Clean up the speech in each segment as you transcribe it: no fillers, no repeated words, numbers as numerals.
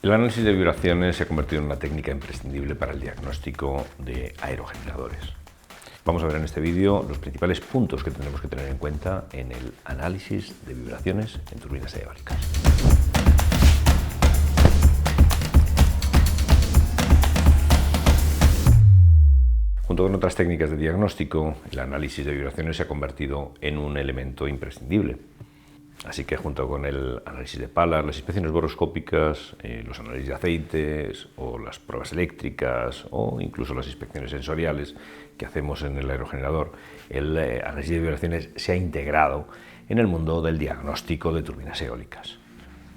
El análisis de vibraciones se ha convertido en una técnica imprescindible para el diagnóstico de aerogeneradores. Vamos a ver en este vídeo los principales puntos que tendremos que tener en cuenta en el análisis de vibraciones en turbinas eólicas. Junto con otras técnicas de diagnóstico, el análisis de vibraciones se ha convertido en un elemento imprescindible. Así que junto con el análisis de palas, las inspecciones boroscópicas, los análisis de aceites o las pruebas eléctricas o incluso las inspecciones sensoriales que hacemos en el aerogenerador, el análisis de vibraciones se ha integrado en el mundo del diagnóstico de turbinas eólicas.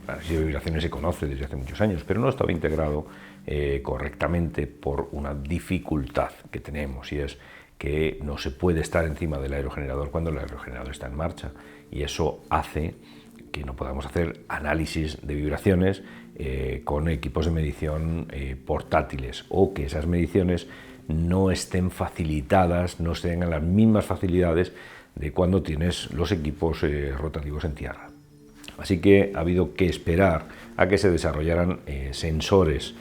El análisis de vibraciones se conoce desde hace muchos años, pero no estaba integrado correctamente por una dificultad que tenemos, y es que no se puede estar encima del aerogenerador cuando el aerogenerador está en marcha, y eso hace que no podamos hacer análisis de vibraciones con equipos de medición portátiles, o que esas mediciones no estén facilitadas, no tengan las mismas facilidades de cuando tienes los equipos rotativos en tierra. Así que ha habido que esperar a que se desarrollaran sensores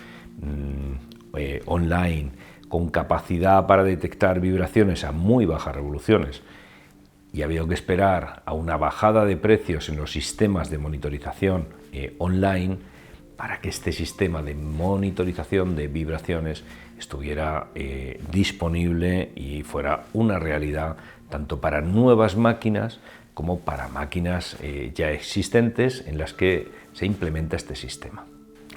online con capacidad para detectar vibraciones a muy bajas revoluciones, y ha habido que esperar a una bajada de precios en los sistemas de monitorización online para que este sistema de monitorización de vibraciones estuviera disponible y fuera una realidad tanto para nuevas máquinas como para máquinas ya existentes en las que se implementa este sistema.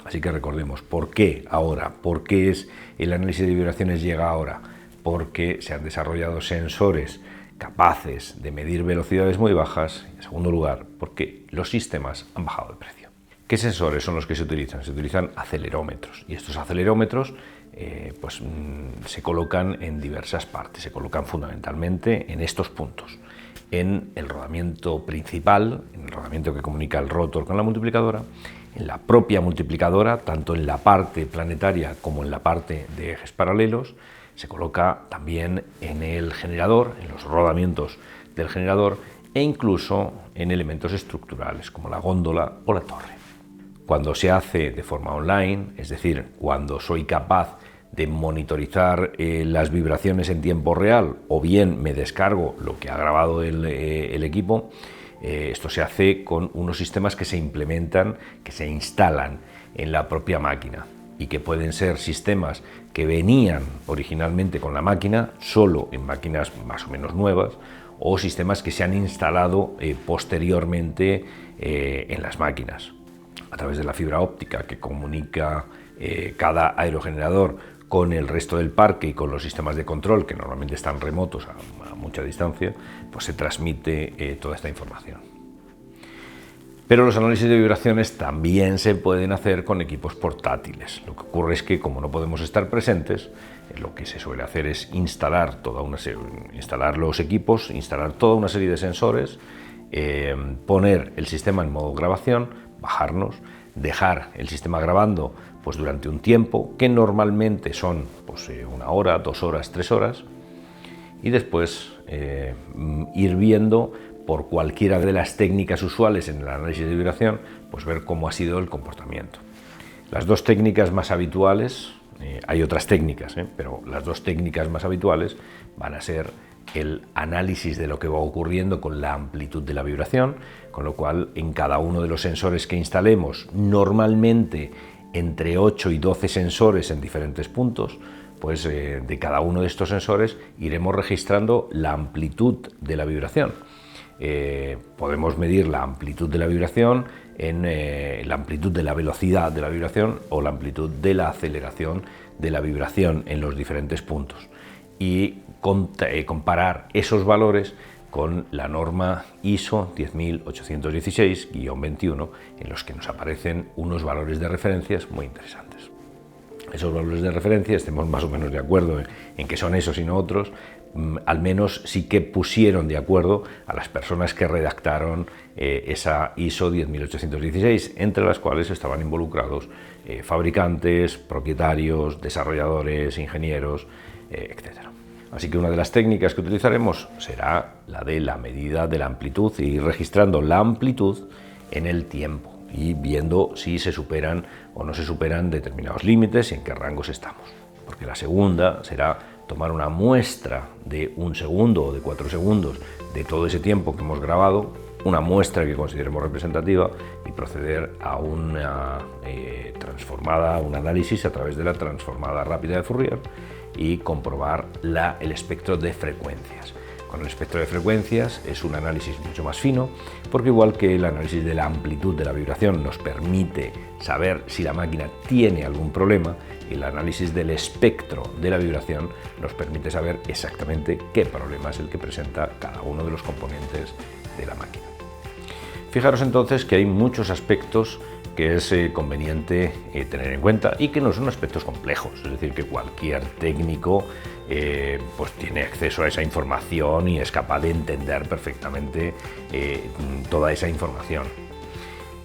Así que recordemos, ¿por qué ahora? ¿Por qué el análisis de vibraciones llega ahora? Porque se han desarrollado sensores capaces de medir velocidades muy bajas. En segundo lugar, porque los sistemas han bajado de precio. ¿Qué sensores son los que se utilizan? Se utilizan acelerómetros, y estos acelerómetros se colocan en diversas partes. Se colocan fundamentalmente en estos puntos: en el rodamiento principal, en el rodamiento que comunica el rotor con la multiplicadora, en la propia multiplicadora, tanto en la parte planetaria como en la parte de ejes paralelos. Se coloca también en el generador, en los rodamientos del generador, e incluso en elementos estructurales como la góndola o la torre. Cuando se hace de forma online, es decir, cuando soy capaz de monitorizar las vibraciones en tiempo real, o bien me descargo lo que ha grabado el equipo, esto se hace con unos sistemas que se implementan, que se instalan en la propia máquina, y que pueden ser sistemas que venían originalmente con la máquina, solo en máquinas más o menos nuevas, o sistemas que se han instalado posteriormente en las máquinas, a través de la fibra óptica que comunica cada aerogenerador con el resto del parque y con los sistemas de control, que normalmente están remotos a mucha distancia. Pues se transmite toda esta información. Pero los análisis de vibraciones también se pueden hacer con equipos portátiles. Lo que ocurre es que, como no podemos estar presentes, lo que se suele hacer es instalar los equipos, instalar toda una serie de sensores, poner el sistema en modo grabación, bajarnos, dejar el sistema grabando durante un tiempo, que normalmente son 1 hora, 2 horas, 3 horas, y después ir viendo por cualquiera de las técnicas usuales en el análisis de vibración, ver cómo ha sido el comportamiento. Las dos técnicas más habituales, hay otras técnicas, pero las dos técnicas más habituales van a ser el análisis de lo que va ocurriendo con la amplitud de la vibración, con lo cual en cada uno de los sensores que instalemos, normalmente entre 8 y 12 sensores en diferentes puntos, de cada uno de estos sensores iremos registrando la amplitud de la vibración. Podemos medir la amplitud de la vibración en la amplitud de la velocidad de la vibración o la amplitud de la aceleración de la vibración en los diferentes puntos, y comparar esos valores con la norma ISO 10816-21, en los que nos aparecen unos valores de referencias muy interesantes. Esos valores de referencia, estemos más o menos de acuerdo en que son esos y no otros, al menos sí que pusieron de acuerdo a las personas que redactaron esa ISO 10816, entre las cuales estaban involucrados fabricantes, propietarios, desarrolladores, ingenieros, etc. Así que una de las técnicas que utilizaremos será la de la medida de la amplitud, y ir registrando la amplitud en el tiempo, y viendo si se superan o no se superan determinados límites y en qué rangos estamos. Porque la segunda será tomar una muestra de 1 segundo o de 4 segundos de todo ese tiempo que hemos grabado, una muestra que consideremos representativa, y proceder a una transformada, un análisis a través de la transformada rápida de Fourier y comprobar el espectro de frecuencias. Con el espectro de frecuencias es un análisis mucho más fino, porque igual que el análisis de la amplitud de la vibración nos permite saber si la máquina tiene algún problema, el análisis del espectro de la vibración nos permite saber exactamente qué problema es el que presenta cada uno de los componentes de la máquina. Fijaros entonces que hay muchos aspectos que es conveniente tener en cuenta y que no son aspectos complejos, es decir, que cualquier técnico pues tiene acceso a esa información y es capaz de entender perfectamente toda esa información.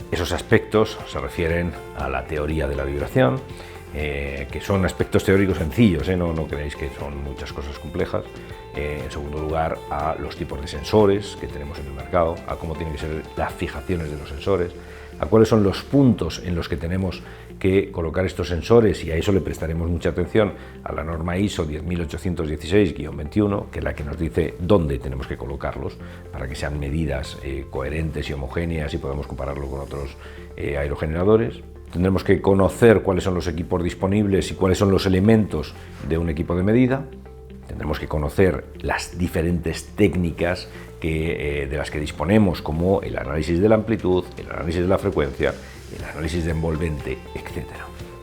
Esos aspectos se refieren a la teoría de la vibración, que son aspectos teóricos sencillos, no creéis que son muchas cosas complejas. En segundo lugar, a los tipos de sensores que tenemos en el mercado, a cómo tienen que ser las fijaciones de los sensores, a cuáles son los puntos en los que tenemos que colocar estos sensores, y a eso le prestaremos mucha atención a la norma ISO 10816-21, que es la que nos dice dónde tenemos que colocarlos para que sean medidas coherentes y homogéneas y podamos compararlo con otros aerogeneradores. Tendremos que conocer cuáles son los equipos disponibles y cuáles son los elementos de un equipo de medida. Tendremos que conocer las diferentes técnicas de las que disponemos, como el análisis de la amplitud, el análisis de la frecuencia, el análisis de envolvente, etc.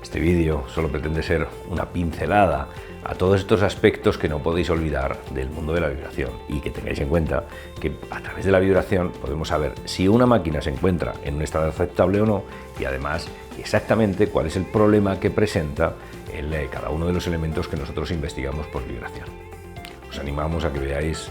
Este vídeo solo pretende ser una pincelada a todos estos aspectos que no podéis olvidar del mundo de la vibración, y que tengáis en cuenta que a través de la vibración podemos saber si una máquina se encuentra en un estado aceptable o no, y además exactamente cuál es el problema que presenta cada uno de los elementos que nosotros investigamos por vibración. Os animamos a que veáis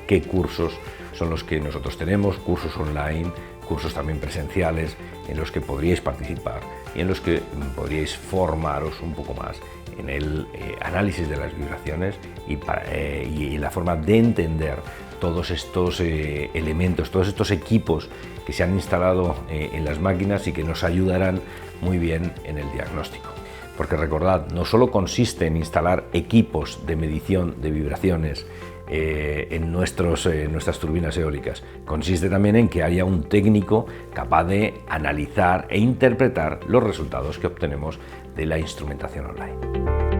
qué cursos son los que nosotros tenemos, cursos online, cursos también presenciales, en los que podríais participar y en los que podríais formaros un poco más en el análisis de las vibraciones y la forma de entender todos estos elementos, todos estos equipos que se han instalado en las máquinas y que nos ayudarán muy bien en el diagnóstico. Porque recordad, no solo consiste en instalar equipos de medición de vibraciones en nuestras turbinas eólicas, consiste también en que haya un técnico capaz de analizar e interpretar los resultados que obtenemos de la instrumentación online.